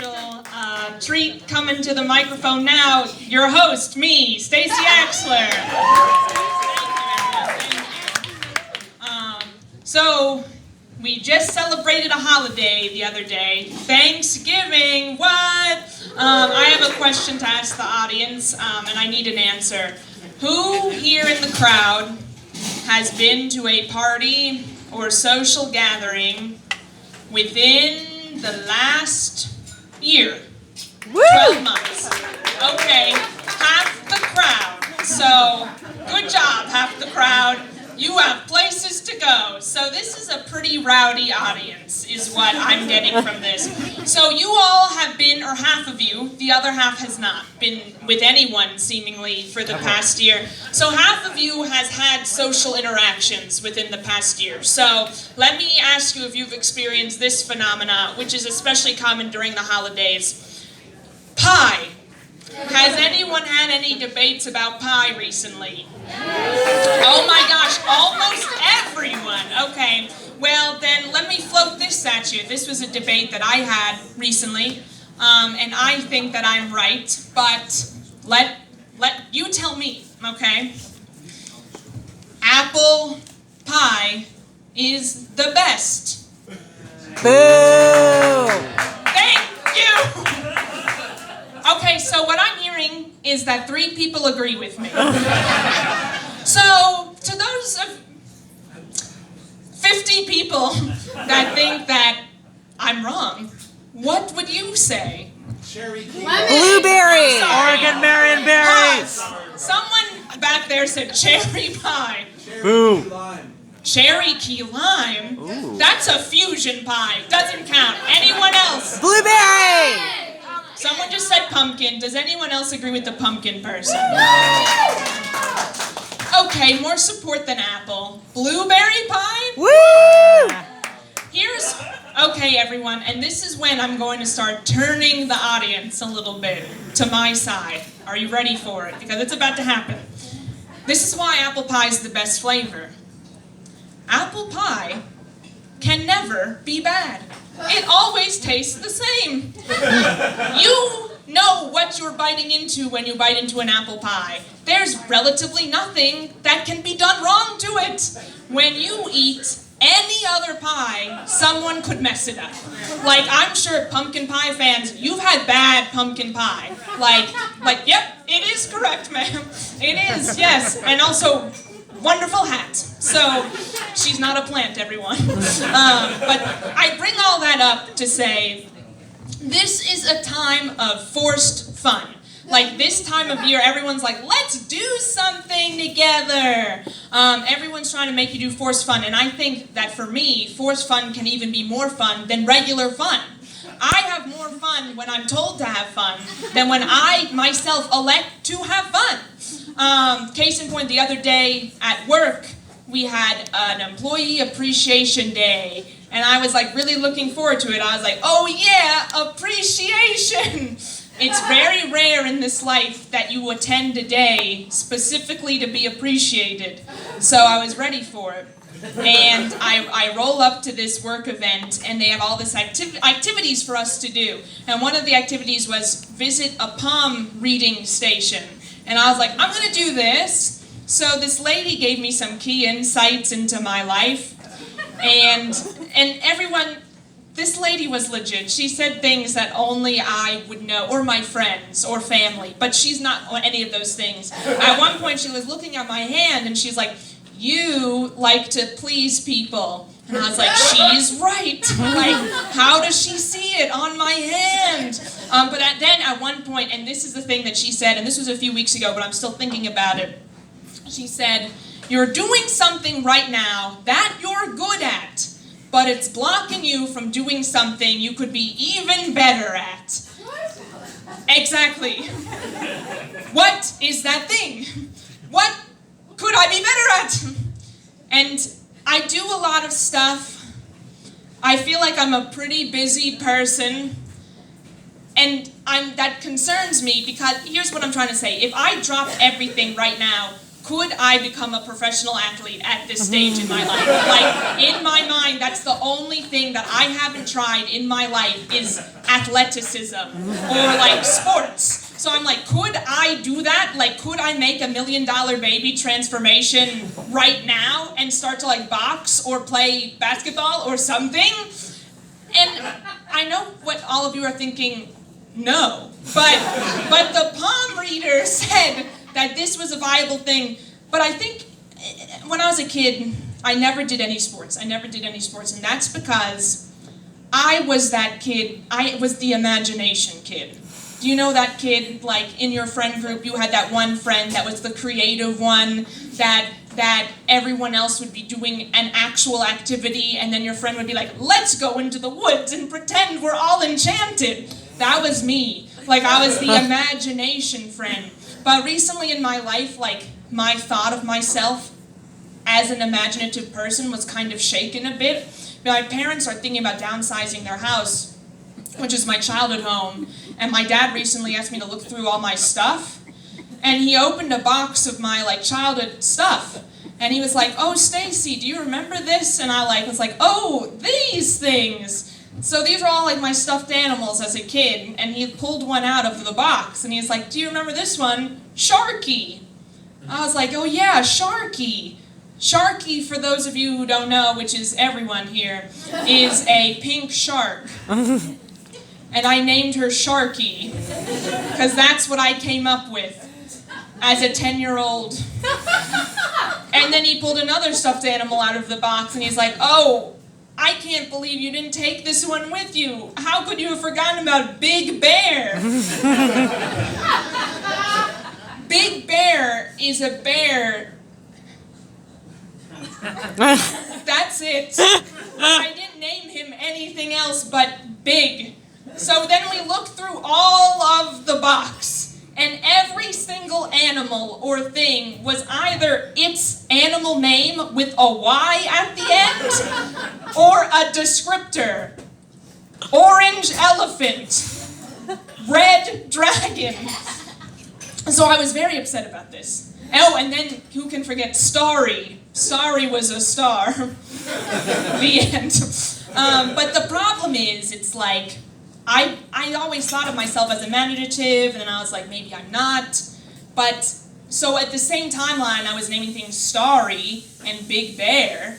special treat coming to the microphone now. Your host, me, Stacey Axler. So, we just celebrated a holiday the other day. Thanksgiving, what? I have a question to ask the audience, and I need an answer. Who here in the crowd has been to a party or social gathering within the last year? 12 months. Okay, half the crowd. So, good job, half the crowd. You have places to go. So this is a pretty rowdy audience, is what I'm getting from this. So you all have been, or half of you, the other half has not, been with anyone seemingly for the past year. So half of you has had social interactions within the past year. So let me ask you if you've experienced this phenomena, which is especially common during the holidays. Pie. Has anyone had any debates about pie recently? Oh my gosh, almost everyone. Okay, well then let me float this at you. This was a debate that I had recently, and I think that I'm right, but let you tell me, okay? Apple pie is the best. Boo! Thank you! Okay, so what I'm hearing is that 3 people agree with me. So, to those of 50 people that think that I'm wrong, what would you say? Cherry key. Blueberry! Oregon Marion berries! Someone back there said cherry pie. Boom. Cherry key lime? Ooh. That's a fusion pie. Doesn't count. Anyone else? Blueberry! Someone just said pumpkin. Does anyone else agree with the pumpkin person? Okay, more support than apple. Blueberry pie? Woo! Okay everyone, and this is when I'm going to start turning the audience a little bit to my side. Are you ready for it? Because it's about to happen. This is why apple pie is the best flavor. Apple pie can never be bad. It always tastes the same. You know what you're biting into when you bite into an apple pie. There's relatively nothing that can be done wrong to it. When you eat any other pie, someone could mess it up. Like, I'm sure pumpkin pie fans, you've had bad pumpkin pie. Like, yep, it is correct, ma'am. It is, yes. And also, wonderful hat. So, she's not a plant, everyone. But I bring all that up to say, this is a time of forced fun. Like, this time of year, everyone's like, let's do something together. Everyone's trying to make you do forced fun, and I think that for me, forced fun can even be more fun than regular fun. I have more fun when I'm told to have fun than when I, myself, elect to have fun. Case in point, the other day at work, we had an employee appreciation day, and I was like really looking forward to it. I was like, oh yeah, appreciation! It's very rare in this life that you attend a day specifically to be appreciated. So I was ready for it. And I roll up to this work event, and they have all this activities for us to do. And one of the activities was visit a palm reading station. And I was like, I'm going to do this. So this lady gave me some key insights into my life. And everyone... This lady was legit. She said things that only I would know, or my friends, or family, but she's not any of those things. At one point, she was looking at my hand, and she's like, you like to please people. And I was like, she's right. Like, how does she see it on my hand? But then at one point, and this is the thing that she said, and this was a few weeks ago, but I'm still thinking about it. She said, you're doing something right now that you're good at, but it's blocking you from doing something you could be even better at. Exactly. What is that thing? What could I be better at? And I do a lot of stuff. I feel like I'm a pretty busy person. And that concerns me because here's what I'm trying to say. If I dropped everything right now, could I become a professional athlete at this stage in my life? Like, in my mind, that's the only thing that I haven't tried in my life is athleticism or like sports. So I'm like, could I do that? Like, could I make $1 million baby transformation right now and start to like box or play basketball or something? And I know what all of you are thinking, no. But the palm reader said that this was a viable thing. But I think when I was a kid, I never did any sports. And that's because I was that kid. I was the imagination kid. Do you know that kid, like in your friend group, you had that one friend that was the creative one, that everyone else would be doing an actual activity, and then your friend would be like, let's go into the woods and pretend we're all enchanted. That was me. Like, I was the imagination friend. But recently in my life, like, my thought of myself as an imaginative person was kind of shaken a bit. My parents are thinking about downsizing their house, which is my childhood home, and my dad recently asked me to look through all my stuff, and he opened a box of my like childhood stuff, and he was like, oh, Stacy, do you remember this? And I was like, oh, these things. So these are all like my stuffed animals as a kid, and he pulled one out of the box, and he's like, do you remember this one? Sharky. I was like, oh yeah, Sharky. Sharky, for those of you who don't know, which is everyone here, is a pink shark. And I named her Sharky, because that's what I came up with as a 10-year-old. And then he pulled another stuffed animal out of the box, and he's like, oh, I can't believe you didn't take this one with you. How could you have forgotten about Big Bear? Big Bear is a bear. That's it. I didn't name him anything else but Big. So then we looked through all of the box, and every single animal or thing was either its animal name with a Y at the end, or a descriptor. Orange elephant, red dragon. So I was very upset about this. Oh, and then who can forget Starry? Starry was a star. The end. But the problem is, it's like, I always thought of myself as imaginative, and then I was like, maybe I'm not. But, so at the same timeline, I was naming things Starry and Big Bear.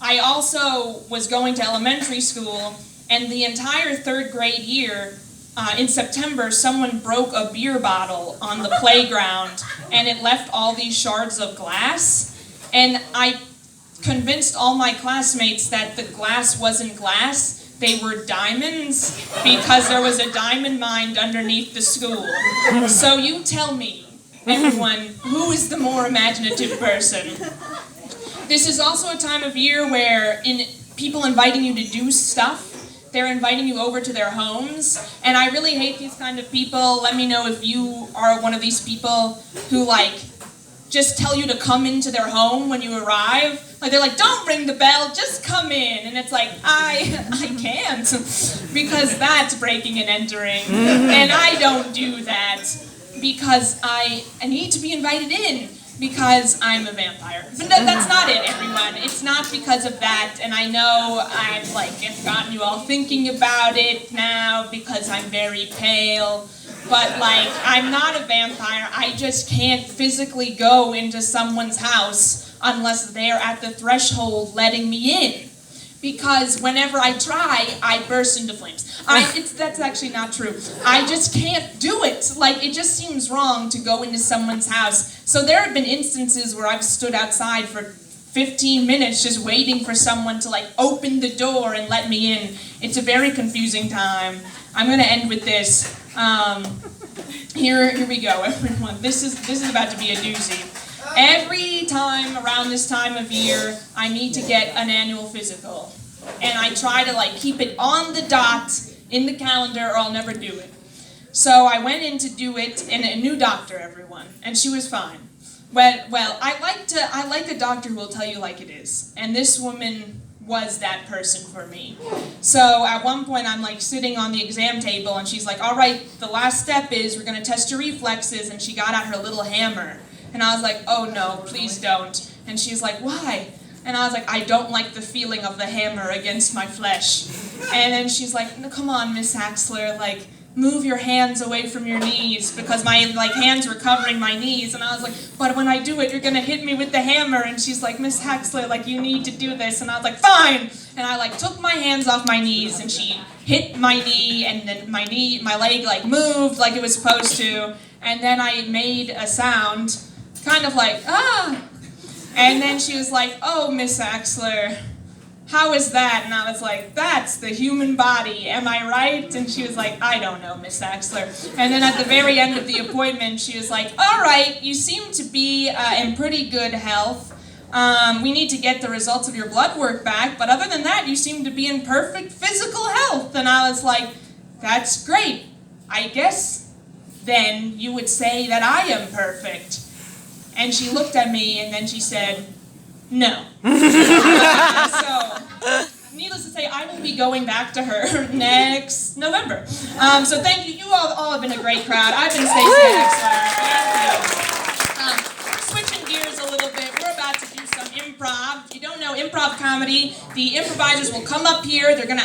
I also was going to elementary school, and the entire 3rd grade year, in September, someone broke a beer bottle on the playground, and it left all these shards of glass. And I convinced all my classmates that the glass wasn't glass, they were diamonds, because there was a diamond mine underneath the school. So you tell me, everyone, who is the more imaginative person? This is also a time of year where people inviting you to do stuff, they're inviting you over to their homes, and I really hate these kind of people. Let me know if you are one of these people who just tell you to come into their home when you arrive. Like, they're like, don't ring the bell, just come in. And it's like, I can't, because that's breaking and entering. And I don't do that because I need to be invited in because I'm a vampire. But no, that's not it, everyone. It's not because of that. And I know I've gotten you all thinking about it now because I'm very pale. But, I'm not a vampire. I just can't physically go into someone's house unless they're at the threshold letting me in. Because whenever I try, I burst into flames. That's actually not true. I just can't do it. It just seems wrong to go into someone's house. So there have been instances where I've stood outside for 15 minutes just waiting for someone to, open the door and let me in. It's a very confusing time. I'm going to end with this. Here we go, everyone. This is about to be a doozy. Every time around this time of year, I need to get an annual physical. And I try to keep it on the dot in the calendar or I'll never do it. So I went in to do it, and a new doctor, everyone, and she was fine. Well, I like a doctor who will tell you like it is. And this woman was that person for me. So at one point I'm sitting on the exam table and she's like, all right, the last step is we're gonna test your reflexes, and she got out her little hammer. And I was like, oh no, please don't. And she's like, why? And I was like, I don't like the feeling of the hammer against my flesh. And then she's like, no, come on, Miss Axler, like, move your hands away from your knees, because my hands were covering my knees. And I was like, but when I do it, you're gonna hit me with the hammer. And she's like, Miss Axler, like, you need to do this. And I was like, fine. And I took my hands off my knees, and she hit my knee, and then my leg moved like it was supposed to. And then I made a sound, kind of like, ah. And then she was like, oh, Miss Axler, how is that? And I was like, that's the human body, am I right? And she was like, I don't know, Miss Axler. And then at the very end of the appointment, she was like, all right, you seem to be in pretty good health. We need to get the results of your blood work back, but other than that, you seem to be in perfect physical health. And I was like, that's great. I guess then you would say that I am perfect. And she looked at me, and then she said, no. So, needless to say, I will be going back to her next November. So thank you. You all have been a great crowd. I've been Stacey Axler. Thank you. Switching gears a little bit, we're about to do some improv. If you don't know improv comedy, the improvisers will come up here. They're going to